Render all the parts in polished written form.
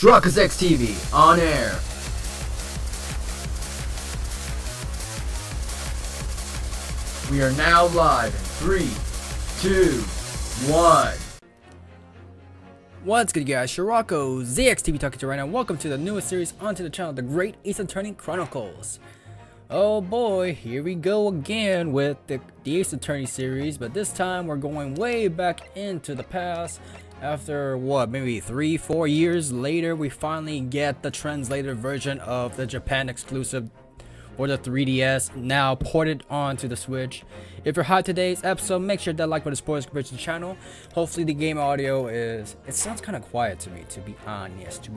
Chronicles TV on air. We are now live in 3, 2, 1. What's good, guys? Chronicles ZXTV talking to you right now. Welcome to the newest series onto the channel, the Great Ace Attorney Chronicles. Oh boy, here we go again with the Ace Attorney series, but this time we're going way back into the past. After what, maybe 3-4 years later, we finally get the translated version of the Japan exclusive for the 3DS, now ported onto the Switch. If you're hyped today's episode, make sure that like button spoilers to the channel. Hopefully the game audio is, it sounds kind of quiet to me, to be honest.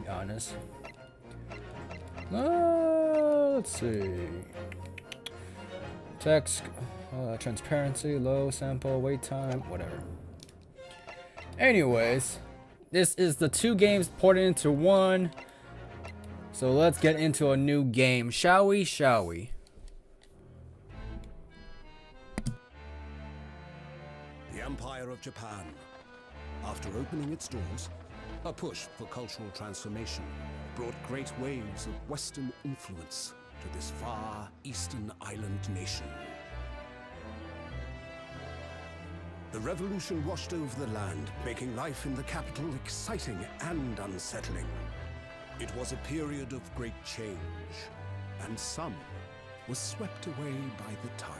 Let's see. Text, transparency, low, sample, wait time, whatever. Anyways, this is the two games ported into one. So let's get into a new game, shall we? The Empire of Japan. After opening its doors, a push for cultural transformation brought great waves of Western influence to this far eastern island nation. The revolution washed over the land, making life in the capital exciting and unsettling. It was a period of great change, and some were swept away by the tide.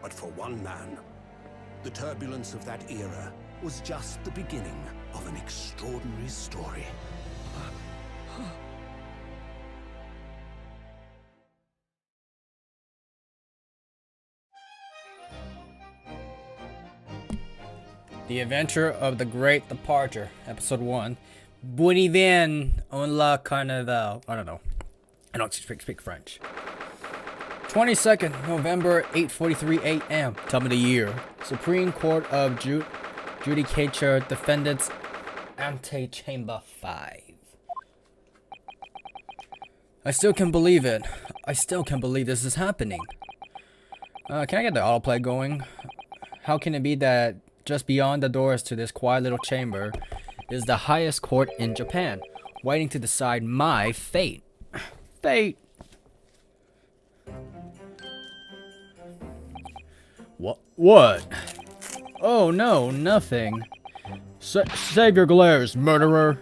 But for one man, the turbulence of that era was just the beginning of an extraordinary story. The Adventure of the Great Departure, Episode 1. Buoni vien on la carnaval. I don't know. I don't speak French. 22nd November, 8:43 a.m. Time of the year. Supreme Court of Judicature, Defendants, Antechamber 5. I still can't believe it. I still can't believe this is happening. Can I get the autoplay going? How can it be that just beyond the doors to this quiet little chamber is the highest court in Japan, waiting to decide my fate? Fate! What? Oh no, nothing. Save your glares, murderer.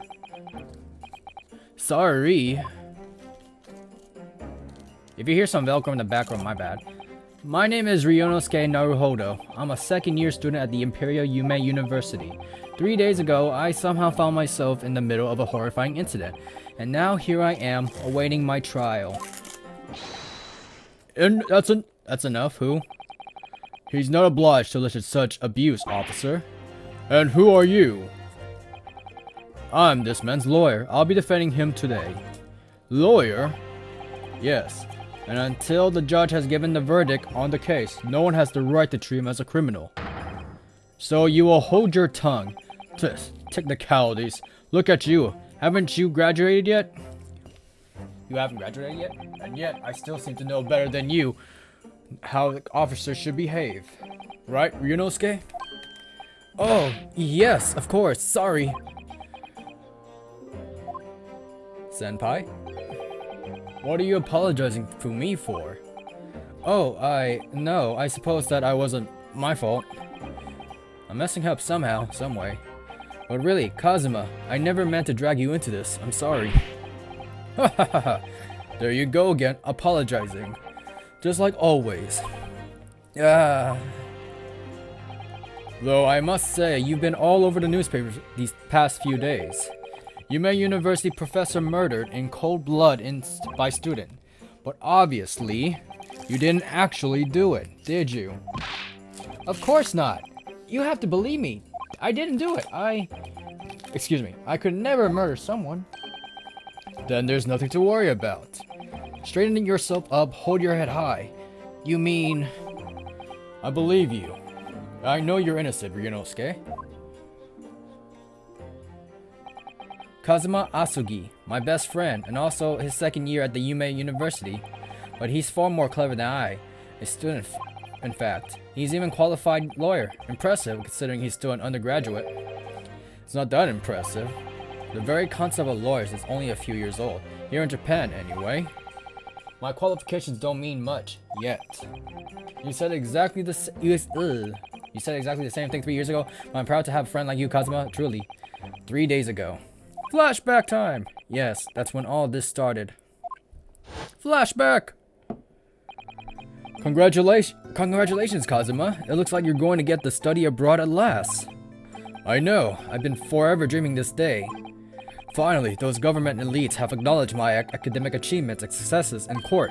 Sorry. If you hear some Velcro in the background, my bad. My name is Ryunosuke Naruhodo. I'm a second-year student at the Imperial Yume University. 3 days ago, I somehow found myself in the middle of a horrifying incident, and now here I am, awaiting my trial. And that's enough, who? He's not obliged to listen to such abuse, officer. And who are you? I'm this man's lawyer. I'll be defending him today. Lawyer? Yes. And until the judge has given the verdict on the case, no one has the right to treat him as a criminal. So you will hold your tongue. Technicalities. Look at you. Haven't you graduated yet? You haven't graduated yet? And yet, I still seem to know better than you how the officers should behave. Right, Ryunosuke? Oh, yes, of course. Sorry. Senpai? What are you apologizing to me for? Oh, I suppose that I wasn't my fault. I'm messing up somehow, some way. But really, Kazuma, I never meant to drag you into this. I'm sorry. Ha ha ha ha. There you go again, apologizing. Just like always. Though I must say, you've been all over the newspapers these past few days. Yume University professor murdered in cold blood by student. But obviously, you didn't actually do it, did you? Of course not. You have to believe me. I didn't do it. Excuse me. I could never murder someone. Then there's nothing to worry about. Straightening yourself up, hold your head high. You mean... I believe you. I know you're innocent, Ryunosuke. Kazuma Asugi, my best friend, and also his second year at the Yume University. But he's far more clever than I, a student, in fact. He's even qualified lawyer. Impressive, considering he's still an undergraduate. It's not that impressive. The very concept of lawyers is only a few years old. Here in Japan, anyway. My qualifications don't mean much, yet. You said exactly the same thing 3 years ago, but I'm proud to have a friend like you, Kazuma, truly. 3 days ago. Flashback time! Yes, that's when all this started. Flashback! Congratulations, Kazuma. It looks like you're going to get to study abroad at last. I know, I've been forever dreaming this day. Finally, those government elites have acknowledged my academic achievements and successes in court.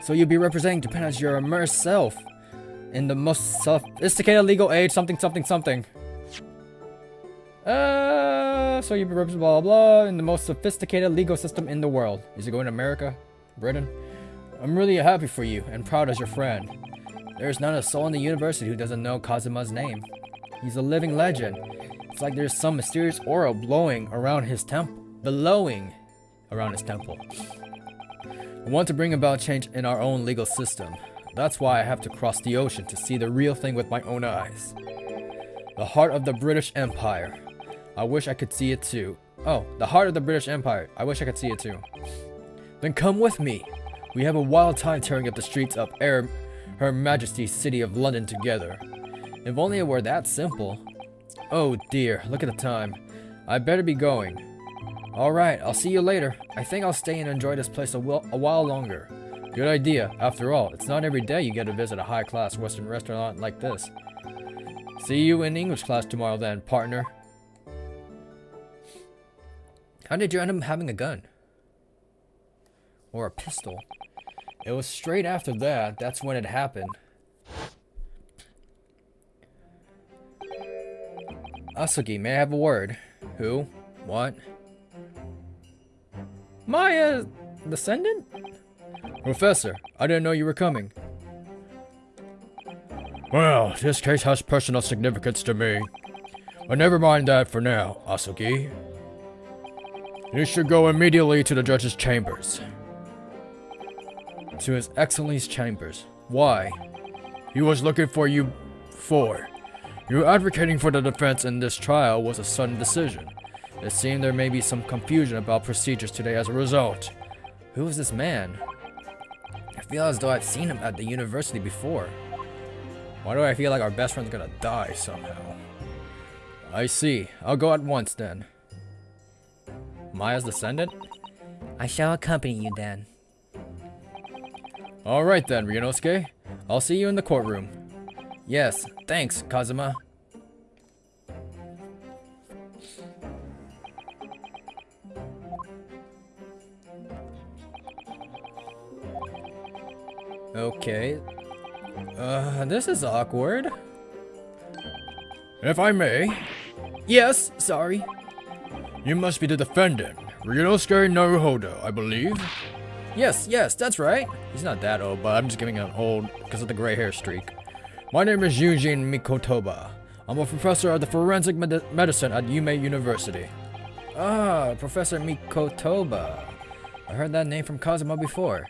So you'll be representing Japan as your immersed self in the most sophisticated legal age, something. So you'll be representing blah, blah, blah, in the most sophisticated legal system in the world. Is it going to America? Britain? I'm really happy for you and proud as your friend. There's not a soul in the university who doesn't know Kazuma's name. He's a living legend. It's like there's some mysterious aura blowing around his temple. I want to bring about change in our own legal system. That's why I have to cross the ocean to see the real thing with my own eyes. The heart of the British Empire. I wish I could see it too. Oh, the heart of the British Empire. I wish I could see it too. Then come with me. We have a wild time tearing up the streets of Her Majesty's City of London together. If only it were that simple. Oh dear, look at the time. I better be going. Alright, I'll see you later. I think I'll stay and enjoy this place a while longer. Good idea. After all, it's not every day you get to visit a high-class Western restaurant like this. See you in English class tomorrow then, partner. How did you end up having a gun? Or a pistol? It was straight after that. That's when it happened. Asugi, may I have a word? Who? What? My, descendant? Professor, I didn't know you were coming. Well, this case has personal significance to me. But never mind that for now, Asugi. You should go immediately to the judge's chambers. To His Excellency's chambers. Why? He was looking for you for. You advocating for the defense in this trial was a sudden decision. It seemed there may be some confusion about procedures today as a result. Who is this man? I feel as though I've seen him at the university before. Why do I feel like our best friend's gonna die somehow? I see. I'll go at once then. Maya's descendant? I shall accompany you then. Alright then, Ryunosuke. I'll see you in the courtroom. Yes, thanks, Kazuma. Okay. This is awkward. If I may. Yes, sorry. You must be the defendant, Ryunosuke Naruhodo, I believe. Yes, that's right. He's not that old, but I'm just giving him old because of the gray hair streak. My name is Eugene Mikotoba. I'm a professor of the forensic medicine at Yume University. Ah, Professor Mikotoba. I heard that name from Kazuma before.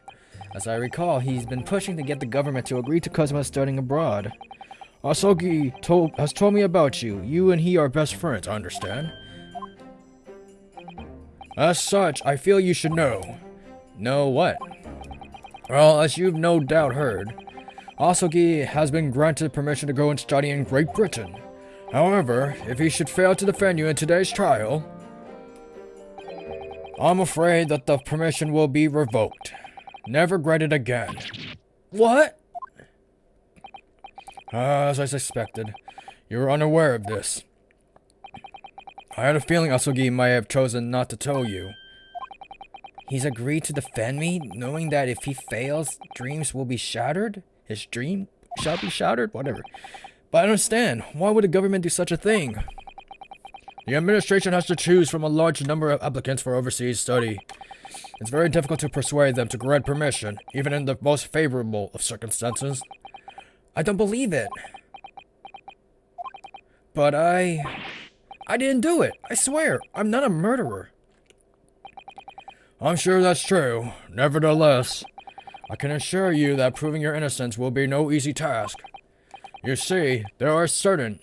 As I recall, he's been pushing to get the government to agree to Kazuma studying abroad. Asogi has told me about you. You and he are best friends, I understand. As such, I feel you should know. Know what? Well, as you've no doubt heard, Asogi has been granted permission to go and study in Great Britain. However, if he should fail to defend you in today's trial, I'm afraid that the permission will be revoked. Never granted again. What? As I suspected, you were unaware of this. I had a feeling Asogi might have chosen not to tell you. He's agreed to defend me, knowing that if he fails, dreams will be shattered? His dream shall be shattered? Whatever. But I don't understand. Why would the government do such a thing? The administration has to choose from a large number of applicants for overseas study. It's very difficult to persuade them to grant permission, even in the most favorable of circumstances. I don't believe it. But I didn't do it. I swear. I'm not a murderer. I'm sure that's true. Nevertheless, I can assure you that proving your innocence will be no easy task. You see, there are certain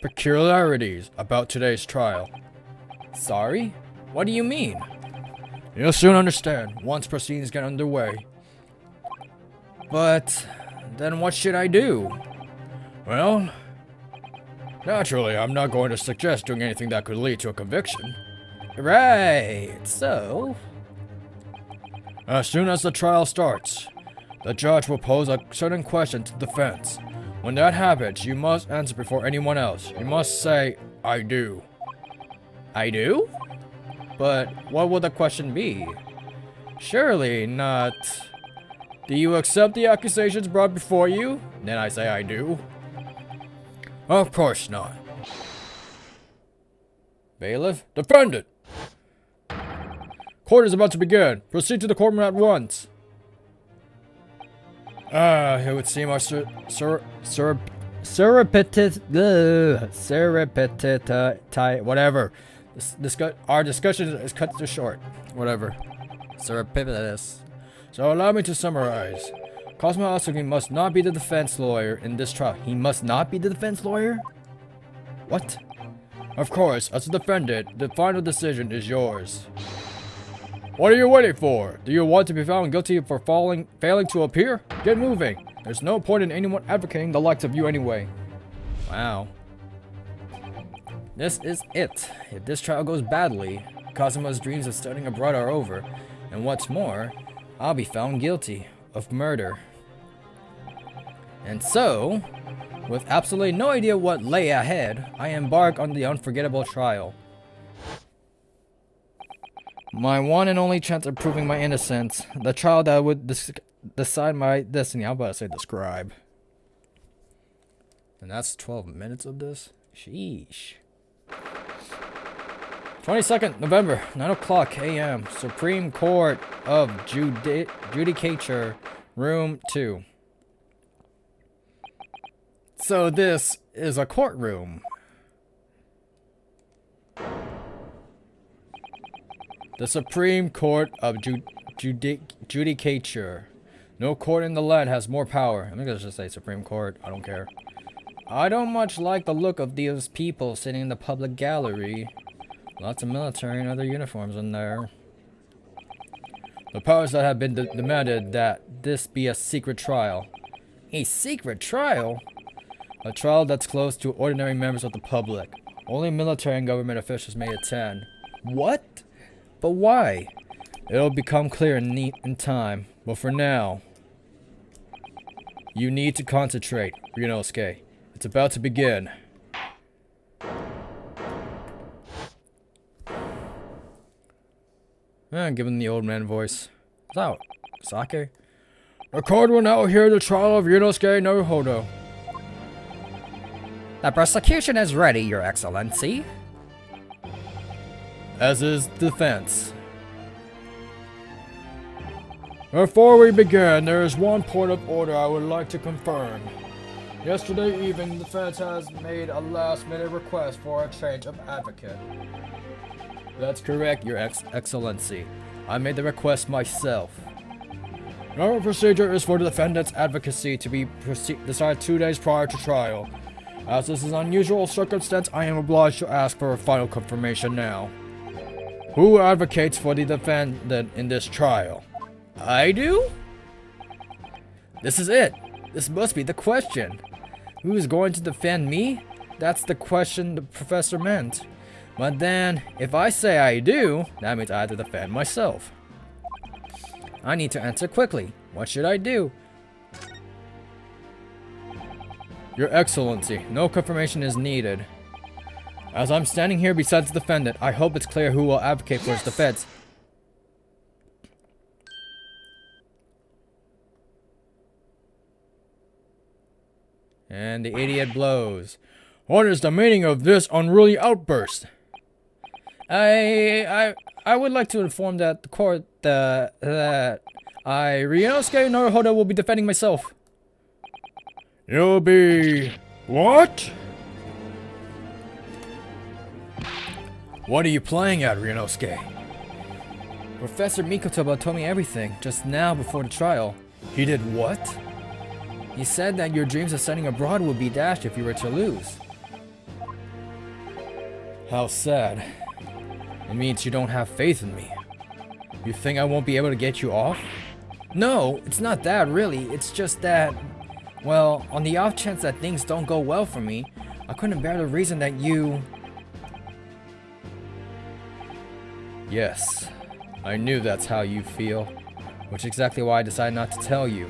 peculiarities about today's trial. Sorry? What do you mean? You'll soon understand once proceedings get underway. But then what should I do? Well, naturally, I'm not going to suggest doing anything that could lead to a conviction. Right, so... As soon as the trial starts, the judge will pose a certain question to the defense. When that happens, you must answer before anyone else. You must say, I do. I do? But what will the question be? Surely not... Do you accept the accusations brought before you? Then I say I do. Of course not. Bailiff, defendant! Court is about to begin. Proceed to the courtroom at once. It would seem our whatever. Our discussion is cut too short. Whatever. Surreptitious. So allow me to summarize. Cosmo Asuki must not be the defense lawyer in this trial. He must not be the defense lawyer? What? Of course, as a defendant, the final decision is yours. What are you waiting for? Do you want to be found guilty for failing to appear? Get moving. There's no point in anyone advocating the likes of you anyway. Wow. This is it. If this trial goes badly, Cosmo's dreams of studying abroad are over. And what's more, I'll be found guilty of murder. And so, with absolutely no idea what lay ahead, I embark on the unforgettable trial. My one and only chance of proving my innocence. The trial that would decide my destiny. I'm about to say describe. And that's 12 minutes of this? Sheesh. 22nd November, 9 o'clock a.m. Supreme Court of Judicature, Room 2. So this is a courtroom. The Supreme Court of Judicature. No court in the land has more power. I'm gonna just say Supreme Court. I don't care. I don't much like the look of these people sitting in the public gallery. Lots of military and other uniforms in there. The powers that have been demanded that this be a secret trial. A secret trial? A trial that's closed to ordinary members of the public. Only military and government officials may attend. What? But why? It'll become clear in time. But for now, you need to concentrate, Ryunosuke. It's about to begin. Give him the old man voice. What's out? Sake? The court will now hear the trial of Ryunosuke Naruhodo. The prosecution is ready, Your Excellency. As is defense. Before we begin, there is one point of order I would like to confirm. Yesterday evening, the defense has made a last-minute request for a change of advocate. That's correct, Your Excellency. I made the request myself. Our procedure is for the defendant's advocacy to be decided 2 days prior to trial. As this is an unusual circumstance, I am obliged to ask for a final confirmation now. Who advocates for the defendant in this trial? I do? This is it. This must be the question. Who is going to defend me? That's the question the professor meant. But then, if I say I do, that means I have to defend myself. I need to answer quickly. What should I do? Your Excellency, no confirmation is needed. As I'm standing here beside the defendant, I hope it's clear who will advocate for his defense. And the idiot blows. What is the meaning of this unruly outburst? I would like to inform that the court that Ryunosuke Naruhodo will be defending myself. You'll be... what? What are you playing at, Ryunosuke? Professor Mikotoba told me everything just now before the trial. He did what? He said that your dreams of studying abroad would be dashed if you were to lose. How sad. It means you don't have faith in me. You think I won't be able to get you off? No, it's not that really. It's just that, well, on the off chance that things don't go well for me, I couldn't bear the reason that you... Yes, I knew that's how you feel, which is exactly why I decided not to tell you.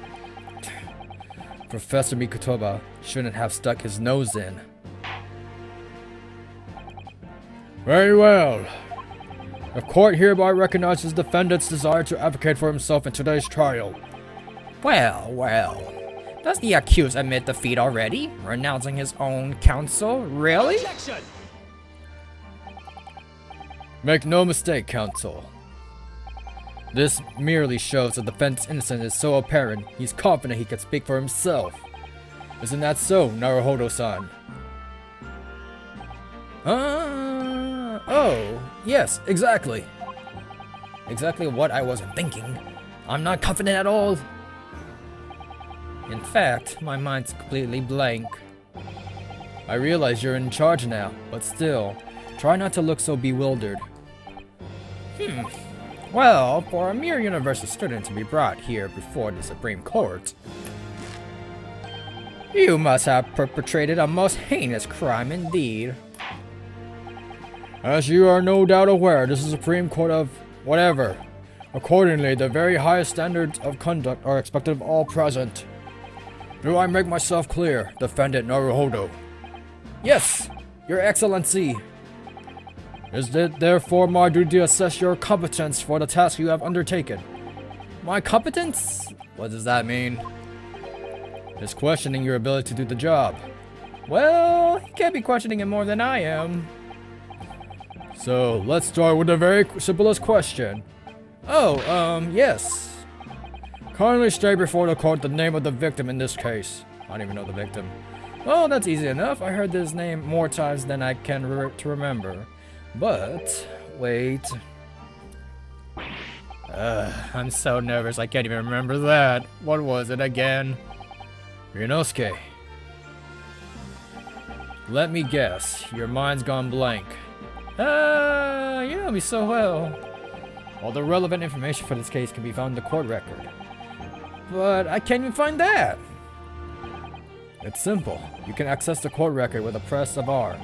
Professor Mikotoba shouldn't have stuck his nose in. Very well. The court hereby recognizes the defendant's desire to advocate for himself in today's trial. Well. Does the accused admit defeat already? Renouncing his own counsel? Really? Objection! Make no mistake, counsel. This merely shows that the defendant's innocence is so apparent, he's confident he can speak for himself. Isn't that so, Naruhodo-san? Oh, yes, exactly. Exactly what I wasn't thinking. I'm not confident at all. In fact, my mind's completely blank. I realize you're in charge now, but still, try not to look so bewildered. Well, for a mere university student to be brought here before the Supreme Court, you must have perpetrated a most heinous crime indeed. As you are no doubt aware, this is the Supreme Court of whatever. Accordingly, the very highest standards of conduct are expected of all present. Do I make myself clear, Defendant Naruhodo? Yes, Your Excellency. Is it therefore my duty to assess your competence for the task you have undertaken? My competence? What does that mean? It's questioning your ability to do the job. Well, he can't be questioning it more than I am. So, let's start with the very simplest question. Yes. Kindly state before the court the name of the victim in this case. I don't even know the victim. Oh, that's easy enough. I heard this name more times than I can remember. But, wait. I'm so nervous I can't even remember that. What was it again? Ryunosuke. Let me guess. Your mind's gone blank. You know me so well. All the relevant information for this case can be found in the court record. But I can't even find that. It's simple. You can access the court record with a press of R.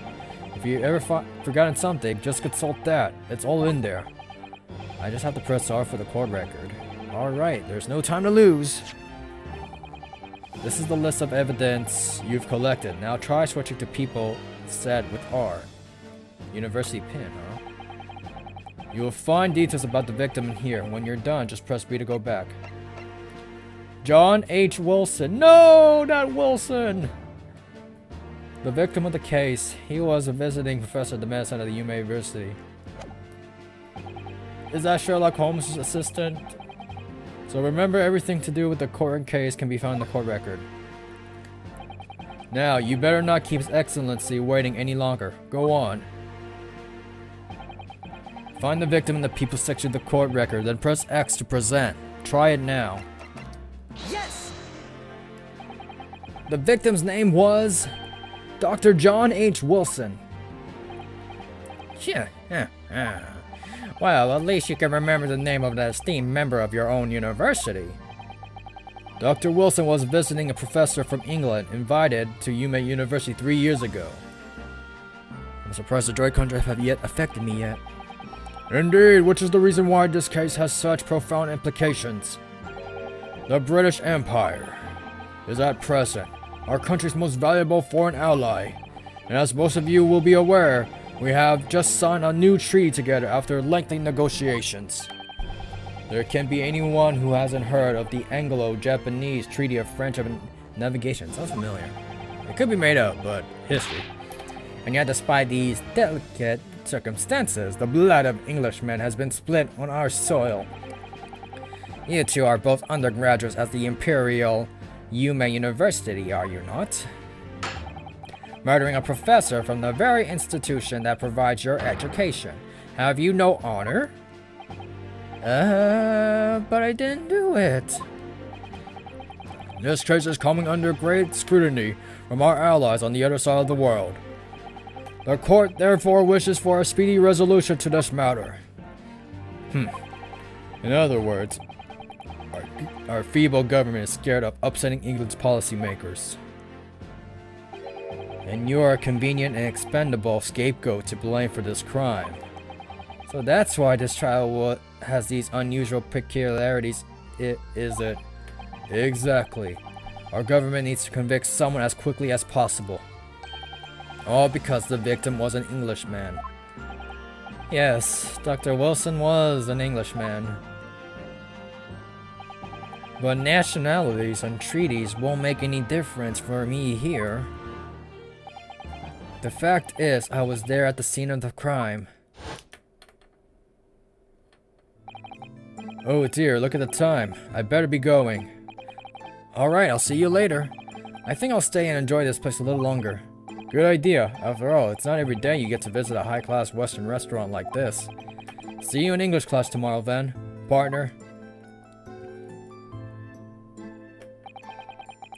If you ever forgotten something, just consult that. It's all in there. I just have to press R for the court record. Alright, there's no time to lose. This is the list of evidence you've collected. Now try switching to people said with R. University pin, huh? You will find details about the victim in here. When you're done, just press B to go back. John H. Wilson. No, not Wilson! The victim of the case. He was a visiting professor at the medicine at the Yuma University. Is that Sherlock Holmes' assistant? So remember, everything to do with the court case can be found in the court record. Now, you better not keep His Excellency waiting any longer. Go on. Find the victim in the people section of the court record, then press X to present. Try it now. Yes! The victim's name was Dr. John H. Wilson. Well, at least you can remember the name of an esteemed member of your own university. Dr. Wilson was visiting a professor from England, invited to Yuma University 3 years ago. I'm surprised the droid contract have yet affected me yet. Indeed, which is the reason why this case has such profound implications. The British Empire is at present our country's most valuable foreign ally, and as most of you will be aware, we have just signed a new treaty together after lengthy negotiations. There can't be anyone who hasn't heard of the Anglo-Japanese Treaty of Friendship and Navigation. Sounds familiar. It could be made up, but history. And yet, despite these delicate circumstances, the blood of Englishmen has been split on our soil. You two are both undergraduates at the Imperial Yuma University, are you not? Murdering a professor from the very institution that provides your education. Have you no honor? But I didn't do it. This case is coming under great scrutiny from our allies on the other side of the world. The court therefore wishes for a speedy resolution to this matter. In other words, our feeble government is scared of upsetting England's policymakers. And you're a convenient and expendable scapegoat to blame for this crime. So that's why this trial has these unusual peculiarities, is it? Exactly. Our government needs to convict someone as quickly as possible. All because the victim was an Englishman. Yes, Dr. Wilson was an Englishman. But nationalities and treaties won't make any difference for me here. The fact is, I was there at the scene of the crime. Oh dear, look at the time. I better be going. Alright, I'll see you later. I think I'll stay and enjoy this place a little longer. Good idea. After all, it's not every day you get to visit a high-class Western restaurant like this. See you in English class tomorrow then, partner.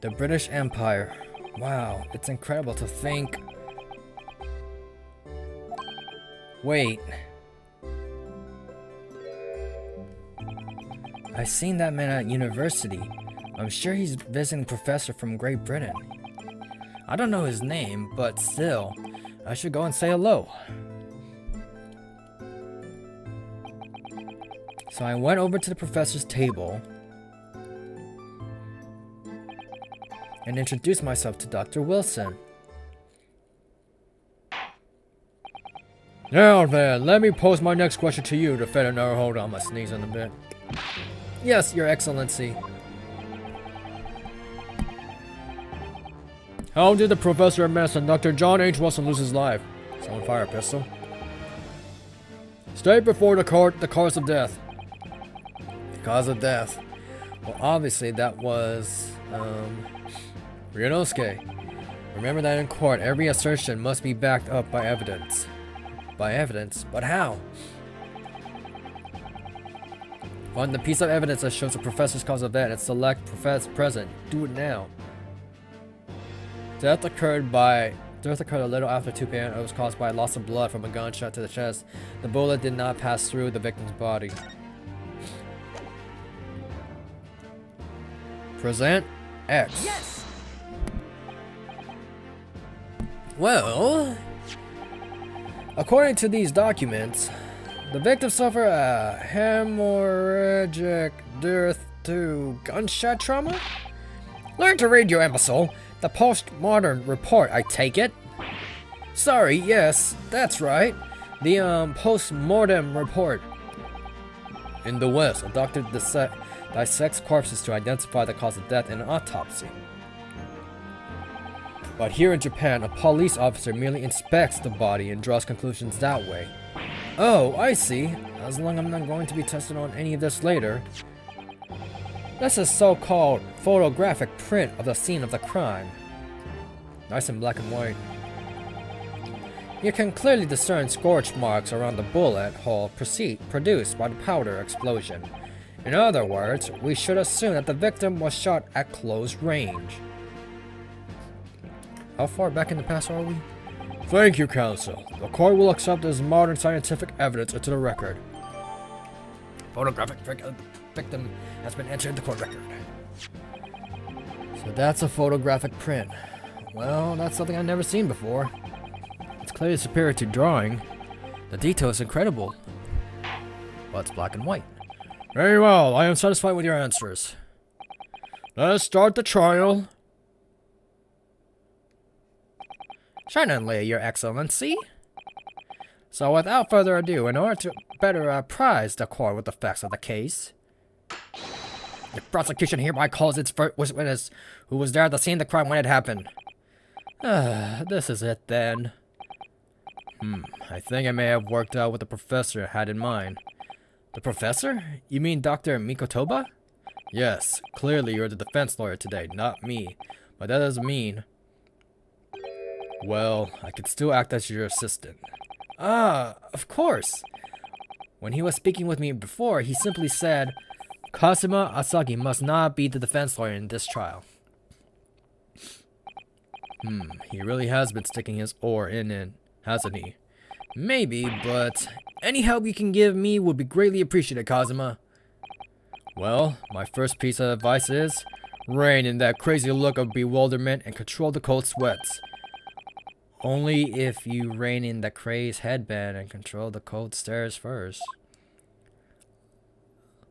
The British Empire. Wow, it's incredible to think... Wait. I've seen that man at university. I'm sure he's visiting professor from Great Britain. I don't know his name, but still, I should go and say hello. So I went over to the professor's table and introduced myself to Dr. Wilson. Now then, let me pose my next question to you, Defender. Hold on, my sneezing a bit. Yes, Your Excellency. How did the Professor of Medicine, Dr. John H. Wilson, lose his life? Someone fire a pistol. State before the court the cause of death. The cause of death? Well, obviously that was, Ryunosuke. Remember that in court, every assertion must be backed up by evidence. By evidence? But how? Find the piece of evidence that shows the professor's cause of death and select professor present. Do it now. Death occurred a little after 2 p.m. It was caused by loss of blood from a gunshot to the chest. The bullet did not pass through the victim's body. Present X. Yes. Well, according to these documents, the victim suffered a hemorrhagic death to gunshot trauma? Learn to read, you imbecile. The post-mortem report, I take it? Sorry, yes, that's right. The, post-mortem report. In the West, a doctor dissects corpses to identify the cause of death in an autopsy. But here in Japan, a police officer merely inspects the body and draws conclusions that way. Oh, I see. As long as I'm not going to be tested on any of this later. That's a so-called photographic print of the scene of the crime. Nice in black and white. You can clearly discern scorch marks around the bullet hole produced by the powder explosion. In other words, we should assume that the victim was shot at close range. How far back in the past are we? Thank you, counsel. The court will accept this modern scientific evidence into the record. Photographic victim has been entered into court record. So that's a photographic print. Well, that's something I've never seen before. It's clearly superior to drawing. The detail is incredible. But it's black and white. Very well, I am satisfied with your answers. Let us start the trial. Certainly, Your Excellency. So without further ado, in order to better apprise the court with the facts of the case, the prosecution hereby calls its first witness who was there at the scene of the crime when it happened. This is it then. I think I may have worked out what the professor had in mind. The professor? You mean Dr. Mikotoba? Yes, clearly you're the defense lawyer today, not me. But that doesn't mean... Well, I could still act as your assistant. Ah, of course. When he was speaking with me before, he simply said, Kazuma Asagi must not be the defense lawyer in this trial. He really has been sticking his oar in it, hasn't he? Maybe, but any help you can give me would be greatly appreciated, Kazuma. Well, my first piece of advice is, rein in that crazy look of bewilderment and control the cold sweats. Only if you rein in the crazed headband and control the cold stares first.